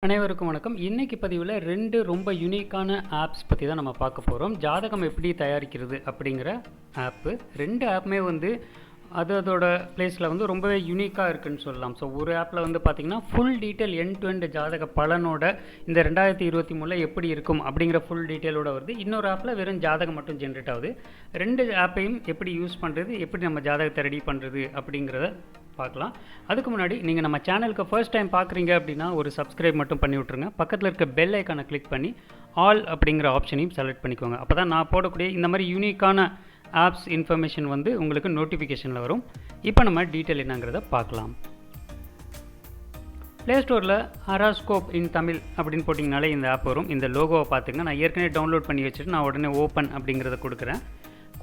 அனைவருக்கும் வணக்கம். இன்னைக்கு பதிவில் 2 ரொம்ப யூனிக்கான ஆப்ஸ் பற்றி தான் நம்ம பார்க்க போகிறோம். ஜாதகம் எப்படி தயாரிக்கிறது அப்படிங்கிற ஆப்பு. 2 ஆப்புமே அதோட பிளேஸில் ரொம்பவே யூனிக்காக இருக்குன்னு சொல்லலாம். ஸோ ஒரு ஆப்பில் பார்த்திங்கன்னா full detail end to end ஜாதக பலனோட இந்த 2023 எப்படி இருக்கும் அப்படிங்கிற ஃபுல் டீட்டெயிலோட வருது. இன்னொரு ஆப்பில் வெறும் ஜாதகம் மட்டும் ஜென்ரேட் ஆகுது. 2 ஆப்பையும் எப்படி யூஸ் பண்ணுறது, எப்படி நம்ம ஜாதகத்தை ரெடி பண்ணுறது அப்படிங்கிறத பார்க்கலாம். அதுக்கு முன்னாடி நீங்கள் நம்ம சேனலுக்கு ஃபர்ஸ்ட் டைம் பார்க்குறீங்க அப்படின்னா ஒரு சப்ஸ்கிரைப் மட்டும் பண்ணி விட்ருங்க. பக்கத்தில் இருக்க பெல் ஐக்கானை கிளிக் பண்ணி ஆல் அப்படிங்கிற ஆப்ஷனையும் செலக்ட் பண்ணிக்கோங்க. அப்போ தான் நான் போடக்கூடிய இந்த மாதிரி யூனிக்கான ஆப்ஸ் இன்ஃபர்மேஷன் உங்களுக்கு நோட்டிஃபிகேஷனில் வரும். இப்போ நம்ம டீட்டெயில் என்னங்கிறத பார்க்கலாம். ப்ளே ஸ்டோரில் ஹாரோஸ்கோப் இன் தமிழ் அப்படின்னு போட்டிங்கனாலே இந்த ஆப் வரும். இந்த லோகோவை பார்த்துங்க. நான் ஏற்கனவே டவுன்லோட் பண்ணி வச்சுட்டு நான் உடனே ஓப்பன் அப்படிங்கிறத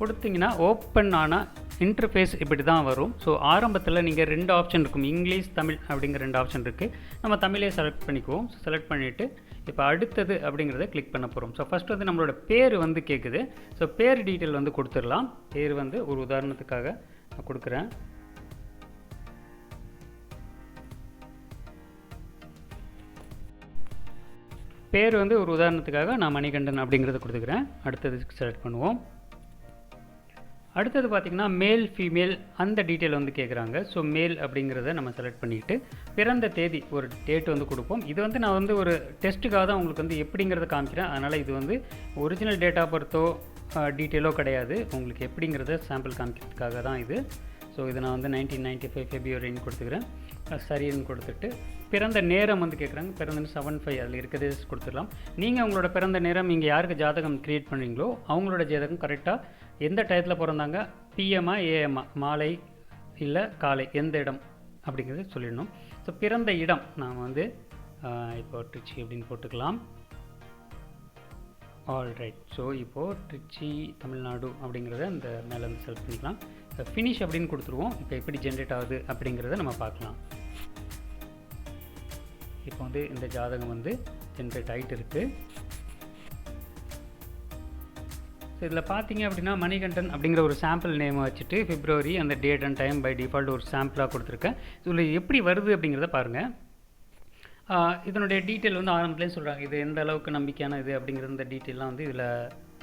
கொடுத்தீங்கன்னா ஓப்பன் ஆனால் இன்டர்ஃபேஸ் இப்படி தான் வரும். ஸோ ஆரம்பத்தில் நீங்கள் 2 ஆப்ஷன் இருக்கும், இங்கிலீஷ் தமிழ் அப்படிங்கிற 2 ஆப்ஷன் இருக்குது. நம்ம தமிழே செலக்ட் பண்ணிக்குவோம். செலக்ட் பண்ணிவிட்டு இப்போ அடுத்தது அப்படிங்கிறத கிளிக் பண்ண போகிறோம். ஸோ ஃபஸ்ட் நம்மளோட பேர் கேட்குது. ஸோ பேர் டீட்டெயில் கொடுத்துடலாம். பேர் ஒரு உதாரணத்துக்காக நான் கொடுக்குறேன். பேர் ஒரு உதாரணத்துக்காக நான் மணிகண்டன் அப்படிங்கிறத கொடுத்துக்கிறேன். அடுத்தது செலக்ட் பண்ணுவோம். அடுத்தது பார்த்திங்கன்னா மேல் ஃபீமேல் அந்த டீட்டெயில் கேட்குறாங்க. ஸோ மேல் அப்படிங்கிறத நம்ம செலக்ட் பண்ணிவிட்டு பிறந்த தேதி ஒரு டேட் கொடுப்போம். இது நான் ஒரு டெஸ்ட்டுக்காக தான் உங்களுக்கு எப்படிங்கிறத காமிக்கிறேன். அதனால் இது ஒரிஜினல் டேட் ஆஃப் பர்த்தோ டீட்டெயிலோ கிடையாது. உங்களுக்கு எப்படிங்கிறத சாம்பிள் காமிக்கிறதுக்காக தான் இது. ஸோ இது நான் 1995 ஃபெப்ரவரின்னு கொடுத்துக்கிறேன். சரின்னு கொடுத்துட்டு பிறந்த நேரம் கேட்குறாங்க. பிறந்த 7/5 அதில் இருக்கிறதே கொடுத்துடலாம். நீங்கள் உங்களோட பிறந்த நேரம் இங்கே யாருக்கு ஜாதகம் க்ரியேட் பண்ணுறீங்களோ அவங்களோட ஜாதகம் கரெக்டாக எந்த டயத்தில் பிறந்தாங்க, பிஎம்மா ஏஎம்மா, மாலை இல்லை காலை, எந்த இடம் அப்படிங்கிறது சொல்லிடணும். ஸோ பிறந்த இடம் நாம் இப்போ ட்ரிச்சி அப்படின்னு போட்டுக்கலாம். ஆல்ரைட். ஸோ இப்போது ட்ரிச்சி தமிழ்நாடு அப்படிங்கிறத இந்த மேலே செலக்ட் பண்ணிக்கலாம். ஃபினிஷ் அப்படின்னு கொடுத்துருவோம். இப்போ எப்படி ஜென்ரேட் ஆகுது அப்படிங்கிறத நம்ம பார்க்கலாம். இப்போ இந்த ஜாதகம் ஜென்ரேட் ஆகிட்டு இருக்குது. ஸோ இதில் பார்த்தீங்க அப்படின்னா மணிகண்டன் அப்படிங்கிற ஒரு சாம்பிள் நேமை வச்சுட்டு பிப்ரவரி அந்த date and time by default ஒரு சாம்பிளாக கொடுத்துருக்கேன். இதில் எப்படி வருது அப்படிங்கிறத பாருங்கள். இதனுடைய டீட்டெயில் ஆரம்பத்துலேயும் சொல்கிறாங்க. இது எந்த அளவுக்கு நம்பிக்கையான இது அப்படிங்கிற இந்த டீட்டெயிலாம் இதில்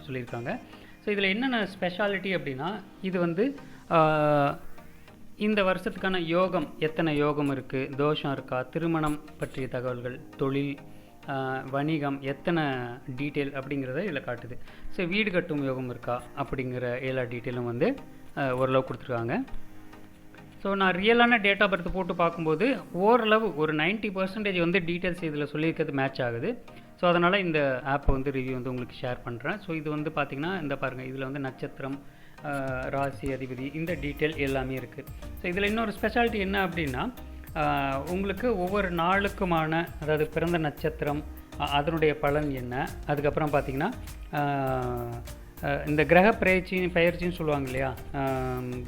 சொல்லியிருக்காங்க. ஸோ இதில் என்னென்ன ஸ்பெஷாலிட்டி அப்படின்னா இது இந்த வருஷத்துக்கான யோகம், எத்தனை யோகம் இருக்குது, தோஷம் இருக்கா, திருமணம் பற்றிய தகவல்கள், தொழில், வணிகம், எத்தனை டீட்டெயில் அப்படிங்கிறத இதில் காட்டுது. ஸோ வீடு கட்டும் யோகம் இருக்கா அப்படிங்கிற எல்லா டீட்டெயிலும் ஓரளவு கொடுத்துருக்காங்க. ஸோ நான் ரியலான டேட் ஆஃப் பர்த் போட்டு பார்க்கும்போது ஓரளவு ஒரு 90% டீட்டெயில்ஸ் இதில் சொல்லியிருக்கிறது மேட்ச் ஆகுது. ஸோ அதனால் இந்த ஆப் ரிவ்யூ உங்களுக்கு ஷேர் பண்ணுறேன். ஸோ இது பார்த்திங்கன்னா இந்த பாருங்கள், இதில் நட்சத்திரம், ராசி அதிபதி, இந்த டீட்டெயில் எல்லாமே இருக்குது. ஸோ இதில் இன்னொரு ஸ்பெஷாலிட்டி என்ன அப்படின்னா உங்களுக்கு ஒவ்வொரு நாளுக்குமான, அதாவது பிறந்த நட்சத்திரம் அதனுடைய பலன் என்ன, அதுக்கப்புறம் பார்த்திங்கன்னா இந்த கிரக பயிற்சின்னு சொல்லுவாங்க இல்லையா,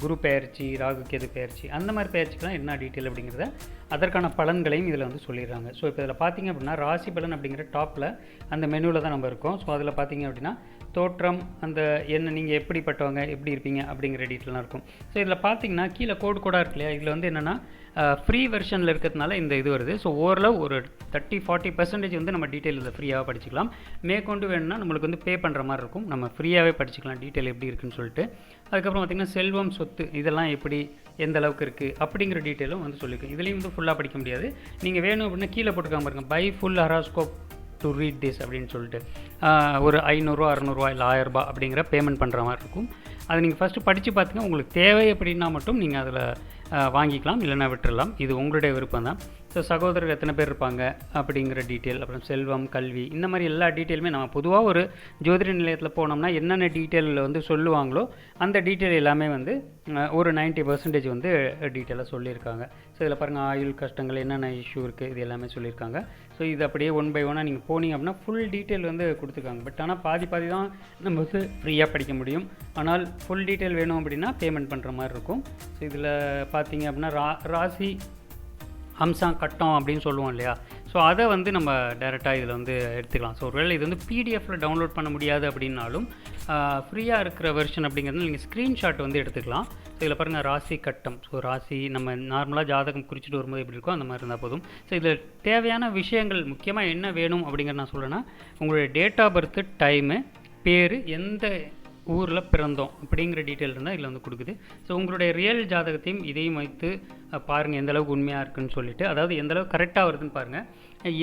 குரு பயிற்சி, ராகு கேது பயிற்சி, அந்த மாதிரி பயிற்சிக்கெலாம் என்ன டீட்டெயில் அப்படிங்கிறத அதற்கான பலன்களையும் இதில் சொல்லிடுறாங்க. ஸோ இப்போ இதில் பார்த்திங்க அப்படின்னா ராசி பலன் அப்படிங்கிற டாப்பில் அந்த மெனுவில் தான் நம்ம இருக்கோம். ஸோ அதில் பார்த்திங்க அப்படின்னா தோற்றம், அந்த என்ன நீங்கள் எப்படிப்பட்டவங்க, எப்படி இருப்பீங்க அப்படிங்கிற டீட்டெயிலாம் இருக்கும். ஸோ இதில் பார்த்திங்கன்னா கீழே கோடாக இருக்கு இல்லையா, இதில் என்னென்னா ஃப்ரீ வெர்ஷனில் இருக்கிறதுனால இந்த இது வருது. ஸோ ஓரளவு ஒரு 30-40% நம்ம டீட்டெயில் இதில் ஃப்ரீயாக படிச்சுக்கலாம். மேற்கொண்டு வேணும்னா நம்மளுக்கு பே பண்ணுற மாதிரி இருக்கும். நம்ம ஃப்ரீயாகவே படிச்சுக்கலாம் டீட்டெயில் எப்படி இருக்குன்னு சொல்லிட்டு. அதுக்கப்புறம் பார்த்திங்கன்னா செல்வம், சொத்து, இதெல்லாம் எப்படி எந்த அளவுக்கு இருக்குது அப்படிங்கிற டீட்டெயிலும் சொல்லியிருக்கேன். இதுலேயும் ஃபுல்லாக படிக்க முடியாது. நீங்கள் வேணும் அப்படின்னா கீழே போட்டுக்காம பாருங்க, by full horoscope to read this அப்படின்னு சொல்லிட்டு ஒரு 500 600 இல்லை 1000 ரூபாய் அப்படிங்கிற பேமெண்ட் பண்ணுற மாதிரி இருக்கும். அதை நீங்கள் ஃபஸ்ட்டு படித்து பார்த்துங்க. உங்களுக்கு தேவை அப்படின்னா மட்டும் நீங்கள் அதில் வாங்கிக்கலாம், இல்லைனா விட்டுடலாம். இது உங்களுடைய விருப்பம் தான். ஸோ சகோதரர் எத்தனை பேர் இருப்பாங்க அப்படிங்கிற டீட்டெயில், அப்புறம் செல்வம், கல்வி, இந்த மாதிரி எல்லா டீட்டெயிலுமே நம்ம பொதுவாக ஒரு ஜோதிட நிலையத்தில் போனோம்னா என்னென்ன டீட்டெயிலில் சொல்லுவாங்களோ அந்த டீட்டெயில் எல்லாமே ஒரு 90% டீட்டெயிலாக சொல்லியிருக்காங்க. ஸோ இதில் பாருங்கள், ஆயுள் கஷ்டங்கள், என்னென்ன இஷ்யூ இருக்குது, இது எல்லாமே சொல்லியிருக்காங்க. ஸோ இது அப்படியே 1 by 1 நீங்கள் போனீங்க அப்படின்னா ஃபுல் டீட்டெயில் கொடுத்துருக்காங்க. பட் ஆனால் பாதி தான் நம்ம ஃப்ரீயாக படிக்க முடியும். ஆனால் ஃபுல் டீட்டெயில் வேணும் அப்படின்னா பேமெண்ட் பண்ணுற மாதிரி இருக்கும். ஸோ இதில் பார்த்தீங்க அப்படின்னா ராசி அம்சம் கட்டம் அப்படின்னு சொல்லுவோம் இல்லையா, ஸோ அதை நம்ம டைரெக்டாக இதில் எடுத்துக்கலாம். ஸோ ஒருவேளை இது பிடிஎஃப்பில் டவுன்லோட் பண்ண முடியாது அப்படின்னாலும் ஃப்ரீயாக இருக்கிற வெர்ஷன் அப்படிங்கிறது நீங்கள் ஸ்க்ரீன்ஷாட் எடுத்துக்கலாம். இதில் பாருங்கள் ராசி கட்டம். ஸோ ராசி நம்ம நார்மலாக ஜாதகம் குறிச்சிட்டு வரும்போது எப்படி இருக்கோ அந்த மாதிரி இருந்தால் போதும். ஸோ இதில் தேவையான விஷயங்கள் முக்கியமாக என்ன வேணும் அப்படிங்கிற நான் சொல்கிறேன்னா, உங்களுடைய டேட் ஆஃப் பர்த்து, டைமு, பேர், எந்த ஊரில் பிறந்தோம் அப்படிங்கிற டீட்டெயில் இருந்தால் இதில் வந்து கொடுக்குது. ஸோ உங்களுடைய ரியல் ஜாதகத்தையும் இதையும் வைத்து பாருங்கள் எந்தளவுக்கு உண்மையாக இருக்குதுன்னு சொல்லிவிட்டு, அதாவது எந்தளவுக்கு கரெக்டாக வருதுன்னு பாருங்கள்.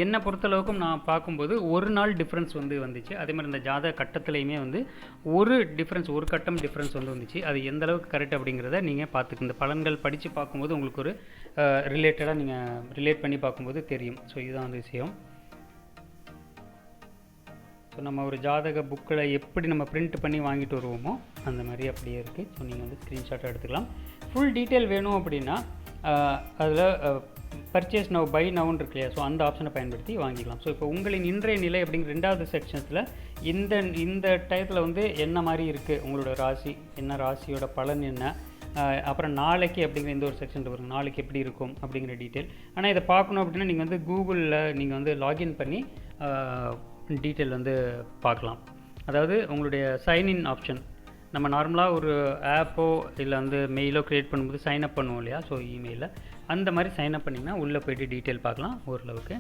என்னை பொறுத்தளவுக்கும் நான் பார்க்கும்போது ஒரு நாள் டிஃப்ரென்ஸ் வந்து வந்துச்சு. அதே மாதிரி இந்த ஜாதக கட்டத்துலையுமே வந்து ஒரு கட்டம் டிஃப்ரென்ஸ் வந்து வந்துச்சு. அது எந்த அளவுக்கு கரெக்ட் அப்படிங்கிறத நீங்கள் பார்த்துக்கு இந்த பலன்கள் படித்து பார்க்கும்போது உங்களுக்கு ஒரு ரிலேட்டடாக நீங்கள் ரிலேட் பண்ணி பார்க்கும்போது தெரியும். ஸோ இதுதான் வந்து விஷயம். ஸோ நம்ம ஒரு ஜாதக புக்கில் எப்படி நம்ம பிரிண்ட் பண்ணி வாங்கிட்டு வருவோமோ அந்த மாதிரி அப்படியே இருக்குது. ஸோ நீங்கள் வந்து ஸ்க்ரீன்ஷாட்டாக எடுத்துக்கலாம். ஃபுல் டீட்டெயில் வேணும் அப்படின்னா அதில் பர்ச்சேஸ் நவ், பை நவுன்னு இருக்கு இல்லையா, ஸோ அந்த ஆப்ஷனை பயன்படுத்தி வாங்கிக்கலாம். ஸோ இப்போ உங்களின் இன்றைய நிலை அப்படிங்கிற 2வது செக்ஷன்ஸில் இந்த டயத்தில் வந்து என்ன மாதிரி இருக்குது, உங்களோட ராசி என்ன, ராசியோட பலன் என்ன, அப்புறம் நாளைக்கு அப்படிங்கிற இந்த ஒரு செக்ஷன் வரும், நாளைக்கு எப்படி இருக்கும் அப்படிங்கிற டீட்டெயில். ஆனால் இதை பார்க்கணும் அப்படின்னா நீங்கள் வந்து கூகுளில் நீங்கள் வந்து லாகின் பண்ணி டீட்டெயில் வந்து பார்க்கலாம். அதாவது உங்களுடைய சைன்இன் ஆப்ஷன், நம்ம நார்மலாக ஒரு ஆப்போ இல்லை வந்து மெயிலோ க்ரியேட் பண்ணும்போது சைன்அப் பண்ணுவோம் இல்லையா, ஸோ இமெயிலில் அந்த மாதிரி சைன்அப் பண்ணிங்கன்னா உள்ளே போய்ட்டு டீட்டெயில் பார்க்கலாம், ஓரளவுக்கு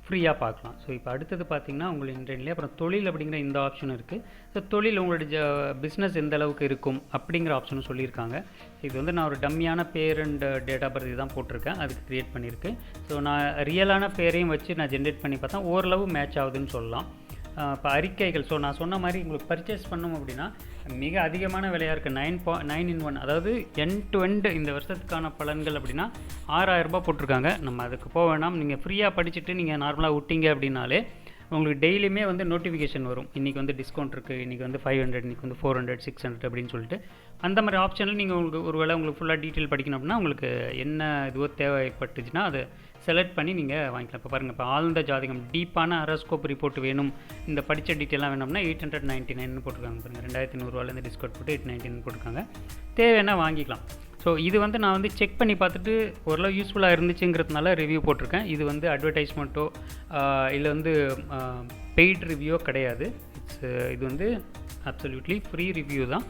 ஃப்ரீயாக பார்க்கலாம். ஸோ இப்போ அடுத்தது பார்த்திங்கன்னா உங்களுக்கு இன்டர்நெட்லேயே அப்புறம் தொழில் அப்படிங்கிற இந்த ஆப்ஷன் இருக்குது. ஸோ தொழில் உங்களுடைய பிஸ்னஸ் எந்த அளவுக்கு இருக்கும் அப்படிங்கிற ஆப்ஷனும் சொல்லியிருக்காங்க. இது வந்து நான் ஒரு டம்மியான பேர் அண்ட் டேட் ஆஃப் பர்த் தான் போட்டிருக்கேன், அதுக்கு க்ரியேட் பண்ணியிருக்கு. ஸோ நான் ரியலான பேரையும் வச்சு நான் ஜென்ரேட் பண்ணி பார்த்தா ஓரளவு மேட்ச் ஆகுதுன்னு சொல்லலாம். இப்போ அறிக்கைகள், ஸோ நான் சொன்ன மாதிரி உங்களுக்கு பர்ச்சேஸ் பண்ணோம் அப்படின்னா மிக அதிகமான விலையாக இருக்குது. 9 in 1, அதாவது எண்ட் டு எண்ட் இந்த வருஷத்துக்கான பலன்கள் அப்படின்னா 6000 ரூபாய் போட்டிருக்காங்க. நம்ம அதுக்கு போக வேணாம், நீங்கள் ஃப்ரீயாக படிச்சுட்டு நீங்கள் நார்மலாக விட்டீங்க அப்படின்னாலே உங்களுக்கு டெய்லியுமே வந்து நோட்டிஃபிகேஷன் வரும். இன்றைக்கி வந்து டிஸ்கவுண்ட் இருக்குது, இன்றைக்கி வந்து 500, இன்றைக்கி வந்து 400, 600 அப்படின்னு சொல்லிட்டு அந்த மாதிரி ஆப்ஷனில் நீங்கள் உங்களுக்கு ஃபுல்லாக டீட்டெயில் படிக்கணும் அப்படின்னா உங்களுக்கு என்ன இதுவோ தேவைப்பட்டுச்சுன்னா அதை செலக்ட் பண்ணி நீங்கள் வாங்கிக்கலாம். இப்போ பாருங்கள், இப்போ ஆழ்ந்த ஜாதகம் டீப்பான ஹாரோஸ்கோப் ரிப்போர்ட் வேணும், இந்த படித்த டீட்டெயிலாம் வேணும்னா 899 போட்டிருக்காங்க பாருங்கள். 2500 டிஸ்கவுண்ட் போட்டு 899 போட்டிருக்காங்க. தேவைன்னா வாங்கிக்கலாம். ஸோ இது வந்து நான் வந்து செக் பண்ணி பார்த்துட்டு ஓரளவு யூஸ்ஃபுல்லாக இருந்துச்சுங்கிறதுனால ரிவ்யூ போட்டிருக்கேன். இது வந்து அட்வர்டைஸ்மெண்ட்டோ இல்லை வந்து பெய்ட் ரிவ்யூவோ கிடையாது. இது வந்து அப்சல்யூட்லி ஃப்ரீ ரிவ்யூ தான்.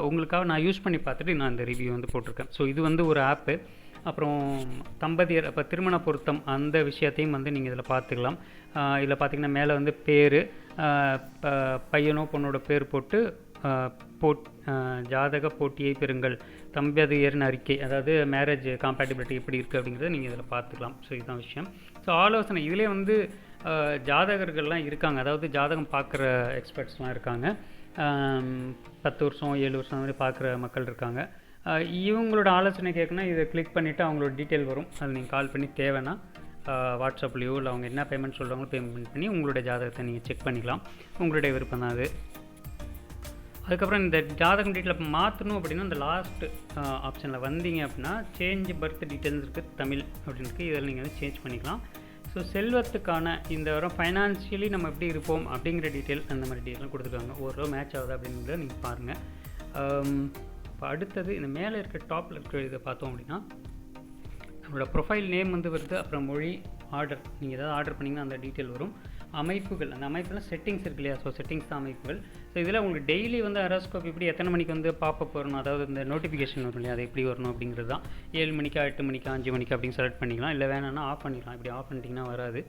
உங்களுக்காக நான் யூஸ் பண்ணி பார்த்துட்டு நான் இந்த ரிவ்யூ வந்து போட்டிருக்கேன். ஸோ இது வந்து ஒரு ஆப்பு. அப்புறம் தம்பதியர், இப்போ திருமண பொருத்தம் அந்த விஷயத்தையும் வந்து நீங்கள் இதில் பார்த்துக்கலாம். இதில் பார்த்திங்கன்னா மேலே வந்து பேர், பையனோ பொண்ணோட பேர் போட்டு ஜாதக போட்டியை பெறுங்கள், தம்பதியரின் அறிக்கை, அதாவது மேரேஜ் காம்பேட்டிபிலிட்டி எப்படி இருக்குது அப்படிங்கிறத நீங்கள் இதில் பார்த்துக்கலாம். ஸோ இதுதான் விஷயம். ஸோ ஆலோசனை இதிலே வந்து ஜாதகர்கள்லாம் இருக்காங்க, அதாவது ஜாதகம் பார்க்குற எக்ஸ்பர்ட்ஸ்லாம் இருக்காங்க. 10 வருஷம் 7 வருஷம் மாதிரி பார்க்குற மக்கள் இருக்காங்க. இவங்களோட ஆலோசனை கேட்கணுன்னா இதை கிளிக் பண்ணிவிட்டு அவங்களோட டீட்டெயில் வரும், அது நீங்கள் கால் பண்ணி தேவைன்னா வாட்ஸ்அப்லேயோ இல்லை அவங்க என்ன பேமெண்ட் சொல்கிறாங்களோ பேமெண்ட் பண்ணி உங்களுடைய ஜாதகத்தை நீங்கள் செக் பண்ணிக்கலாம். உங்களுடைய விருப்பம் தான் அது. அதுக்கப்புறம் இந்த ஜாதகம் டீட்டெயில் மாற்றணும் அப்படின்னா இந்த லாஸ்ட் ஆப்ஷனில் வந்தீங்க அப்படின்னா சேஞ்ச் பர்த் டீட்டெயில்ஸ் இருக்குது, தமிழ் அப்படின்னு இருக்குது. இதில் நீங்கள் வந்து சேஞ்ச் பண்ணிக்கலாம். ஸோ செல்வத்துக்கான இந்த வாரம் ஃபைனான்ஷியலி நம்ம எப்படி இருப்போம் அப்படிங்கிற டீட்டெயில் அந்த மாதிரி டீட்டெயிலாம் கொடுத்துருக்காங்க. ஓரளவு மேட்ச் ஆகுது அப்படிங்கிறத நீங்கள் பாருங்கள். இப்போ அடுத்தது இந்த மேலே இருக்கிற டாப்பில் இருக்கிற இதை பார்த்தோம் அப்படின்னா நம்மளோட ப்ரொஃபைல் நேம் வந்து வருது. அப்புறம் மொழி, ஆர்டர், நீங்கள் ஏதாவது ஆர்டர் பண்ணிங்கன்னா அந்த டீட்டெயில் வரும். அமைப்புகள், அந்த அமைப்புலாம் செட்டிங்ஸ் இருக்கு இல்லையா, ஸோ செட்டிங்ஸ் தான் அமைப்புகள். ஸோ இதில் உங்களுக்கு டெய்லி வந்து ஹாரோஸ்கோப் இப்படி எத்தனை மணிக்கு வந்து பாப்பப் வரணும், அதாவது இந்த நோட்டிஃபிகேஷன் வரும் இல்லையா, அது எப்படி வரணும் அப்படிங்கிறது தான். 7 மணிக்கா 8 மணிக்கா 5 மணிக்கா அப்படின்னு செலக்ட் பண்ணிக்கலாம். இல்லை வேணான்னா ஆஃப் பண்ணிக்கலாம். இப்படி ஆஃப் பண்ணிட்டீங்கன்னா வராது.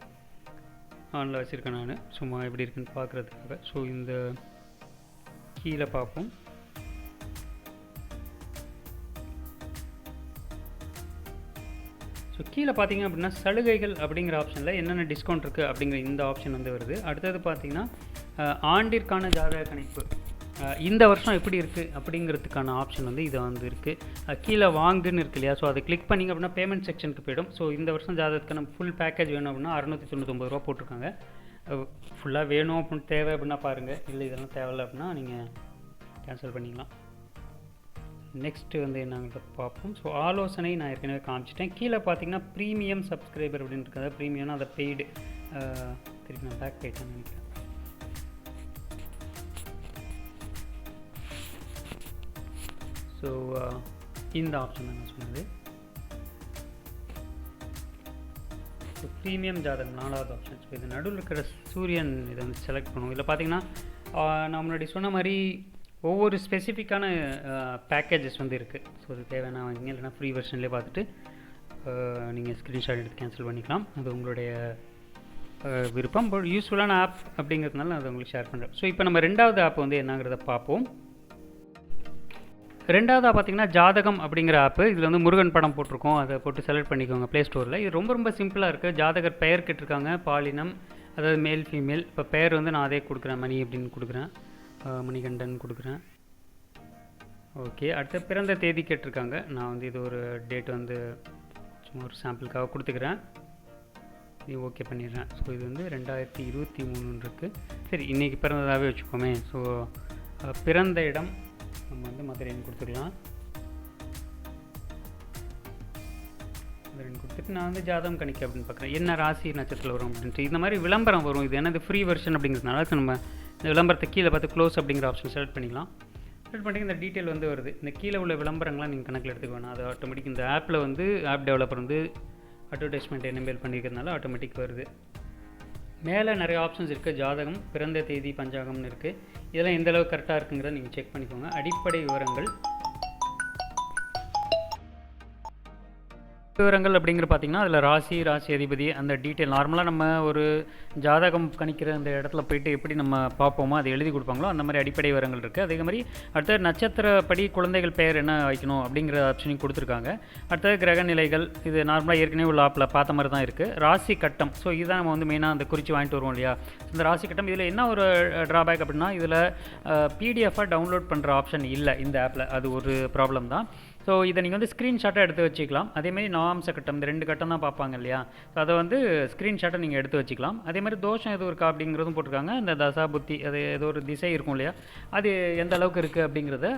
ஆனில் வச்சுருக்கேன் நான் சும்மா எப்படி இருக்குன்னு பார்க்குறதுக்காக. ஸோ இந்த கீழே பார்ப்போம். ஸோ கீழே பார்த்தீங்க அப்படின்னா சலுகைகள் அப்படிங்கிற ஆப்ஷனில் என்னென்ன டிஸ்கவுண்ட் இருக்குது அப்படிங்கிற இந்த ஆப்ஷன் வந்து வருது. அடுத்தது பார்த்திங்கன்னா ஆண்டிற்கான ஜாதக கணிப்பு இந்த வருஷம் எப்படி இருக்குது அப்படிங்கிறதுக்கான ஆப்ஷன் வந்து இதை வந்து இருக்குது. கீழே வாங்குன்னு இருக்கு இல்லையா, ஸோ அதை கிளிக் பண்ணிங்க அப்படின்னா பேமெண்ட் செக்ஷனுக்கு போய்டும். ஸோ இந்த வருஷம் ஜாதகத்துக்கான ஃபுல் பேக்கேஜ் வேணும் அப்படின்னா 699 ரூபா போட்டிருக்காங்க. ஃபுல்லாக வேணும் அப்படின்னு தேவை அப்படின்னா பாருங்கள், இல்லை இதெல்லாம் தேவையில்லை அப்படின்னா நீங்கள் கேன்சல் பண்ணிக்கலாம். நெக்ஸ்ட்டு வந்து என்னங்க பார்ப்போம். ஸோ ஆலோசனை நான் ஏற்கனவே காமிச்சிட்டேன். கீழே பார்த்தீங்கன்னா ப்ரீமியம் சப்ஸ்கிரைபர் அப்படின்னு இருக்கிறத, ப்ரீமியம்னா அதை பெய்டு, திருப்பி நான் பேக் போயிட்டேன்னு நினைக்கிறேன். ஸோ இந்த ஆப்ஷன் தான் நான் சொன்னது. ஸோ ப்ரீமியம் ஜாதகம் 4வது ஆப்ஷன். ஸோ இது நடுவில் இருக்கிற சூரியன் இதை வந்து செலக்ட் பண்ணுவோம். இதில் பார்த்தீங்கன்னா நான் முன்னாடி சொன்ன மாதிரி ஒவ்வொரு ஸ்பெசிஃபிக்கான பேக்கேஜஸ் வந்து இருக்குது. ஸோ அது தேவையான வாங்கிங்க, இல்லைனா ஃப்ரீ வெர்ஷன்லேயே பார்த்துட்டு நீங்கள் ஸ்க்ரீன்ஷாட் எடுத்து கேன்சல் பண்ணிக்கலாம். அது உங்களுடைய விருப்பம். பட் யூஸ்ஃபுல்லான ஆப் அப்படிங்கிறதுனால நான் அதை உங்களுக்கு ஷேர் பண்ணுறேன். ஸோ இப்போ நம்ம ரெண்டாவது ஆப் வந்து என்னங்கிறத பார்ப்போம். ரெண்டாவதாக பார்த்தீங்கன்னா ஜாதகம் அப்படிங்கிற ஆப்பு. இதில் வந்து முருகன் படம் போட்டிருக்கோம், அதை போட்டு செலக்ட் பண்ணிக்கோங்க ப்ளே ஸ்டோரில். இது ரொம்ப ரொம்ப சிம்பிளாக இருக்குது. ஜாதகர் பெயர் கேட்டிருக்காங்க, பாலினம், அதாவது மேல் ஃபீமேல். இப்போ பெயர் வந்து நான் அதே கொடுக்குறேன், மணி அப்படின்னு கொடுக்குறேன், மணிகண்டன் கொடுக்குறேன். ஓகே, அடுத்த பிறந்த தேதி கேட்டிருக்காங்க. நான் வந்து இது ஒரு டேட் வந்து சும்மா ஒரு சாம்பிளுக்காக கொடுத்துக்கிறேன், இது ஓகே பண்ணிடுறேன். ஸோ இது வந்து 2023 இருக்குது. சரி, இன்றைக்கி பிறந்ததாகவே வச்சுக்கோமே. ஸோ பிறந்த இடம் நம்ம வந்து மதுரைன்னு கொடுத்துக்கலாம். மதுரைன்னு கொடுத்துட்டு நான் வந்து ஜாதகம் கணிக்க அப்படின்னு பார்க்குறேன், என்ன ராசி நட்சத்திரம் வரும் அப்படின்ட்டு. இந்த மாதிரி விளம்பரம் வரும். இது என்னது ஃப்ரீ வெர்ஷன் அப்படிங்கிறதுனால நம்ம இந்த விளம்பரத்தை கீழே பார்த்து க்ளோஸ் அப்படிங்கிற ஆப்ஷன் செலக்ட் பண்ணிக்கலாம். செலக்ட் பண்ணி இந்த டீட்டெயில் வந்து வருது. இந்த கீழே உள்ள விளம்பரங்கள்லாம் நீங்கள் கணக்கில் எடுத்துக்க வேணாம். அது ஆட்டோமேட்டிக் இந்த ஆப்பில் வந்து ஆப் டெவலப்பர் வந்து அட்வர்டைஸ்மெண்ட் எனேபிள் பண்ணிக்கிறதுனால ஆட்டோமேட்டிக் வருது. மேலே நிறைய ஆப்ஷன்ஸ் இருக்குது. ஜாதகம், பிறந்த தேதி, பஞ்சாங்கம்னு இருக்குது. இதெல்லாம் எந்த அளவுக்கு கரெக்டாக இருக்குங்கிறத நீங்கள் செக் பண்ணிக்கோங்க. அடிப்படை விவரங்கள் அப்படிங்கிற பார்த்தீங்கன்னா அதில் ராசி அதிபதி அந்த டீட்டெயில் நார்மலாக நம்ம ஒரு ஜாதகம் கணிக்கிற அந்த இடத்துல போயிட்டு எப்படி நம்ம பார்ப்போமோ அதை எழுதி கொடுப்பாங்களோ அந்த மாதிரி அடிப்படை விவரங்கள் இருக்குது. அதே மாதிரி அடுத்தது நட்சத்திரப்படி குழந்தைகள் பெயர் என்ன வைக்கணும் அப்படிங்கிற ஆப்ஷனையும் கொடுத்துருக்காங்க. அடுத்தது கிரக நிலைகள், இது நார்மலாக ஏற்கனவே உள்ள ஆப்பில் பார்த்த மாதிரி தான் இருக்குது. ராசி கட்டம், ஸோ இதுதான் நம்ம வந்து மெயினாக அந்த குறித்து வாங்கிட்டு வருவோம் இல்லையா, இந்த ராசி கட்டம். இதில் என்ன ஒரு ட்ராபேக் அப்படின்னா இதில் பிடிஎஃபாக டவுன்லோட் பண்ணுற ஆப்ஷன் இல்லை இந்த ஆப்பில், அது ஒரு ப்ராப்ளம் தான். ஸோ இதை நீங்கள் வந்து ஸ்க்ரீன்ஷாட்டாக எடுத்து வச்சுக்கலாம். அதேமாதிரி நவாம்ச கட்டம், இந்த 2 கட்டம் தான் பார்ப்பாங்க இல்லையா, ஸோ அதை வந்து ஸ்க்ரீன்ஷாட்டை நீங்கள் எடுத்து வச்சுக்கலாம். அதேமாதிரி தோஷம் எதுவும் இருக்கா அப்படிங்கிறதும் போட்டிருக்காங்க. இந்த தசா புத்தி, அது ஏதோ ஒரு திசை இருக்கும் இல்லையா, அது எந்த அளவுக்கு இருக்குது அப்படிங்கிறத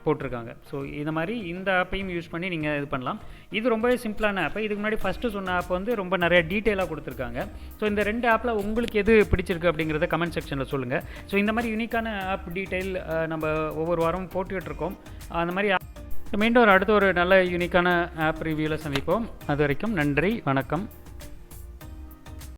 போட்டிருக்காங்க. ஸோ இந்த மாதிரி இந்த ஆப்பையும் யூஸ் பண்ணி நீங்கள் இது பண்ணலாம். இது ரொம்பவே சிம்பிளான ஆப். இதுக்கு முன்னாடி ஃபஸ்ட்டு சொன்ன ஆப் வந்து ரொம்ப நிறைய டீட்டெயிலாக கொடுத்துருக்காங்க. ஸோ இந்த 2 ஆப்பில் உங்களுக்கு எது பிடிச்சிருக்கு அப்படிங்கிறத கமெண்ட் செக்ஷனில் சொல்லுங்கள். ஸோ இந்த மாதிரி யூனிக்கான ஆப் டீட்டெயில் நம்ம ஒவ்வொரு வாரமும் போட்டுக்கிட்டுருக்கோம். அந்த மாதிரி மீண்டும் அடுத்த ஒரு நல்ல யூனிக்கான ஆப் ரிவ்யூவில் சந்திப்போம். அது வரைக்கும் நன்றி, வணக்கம்.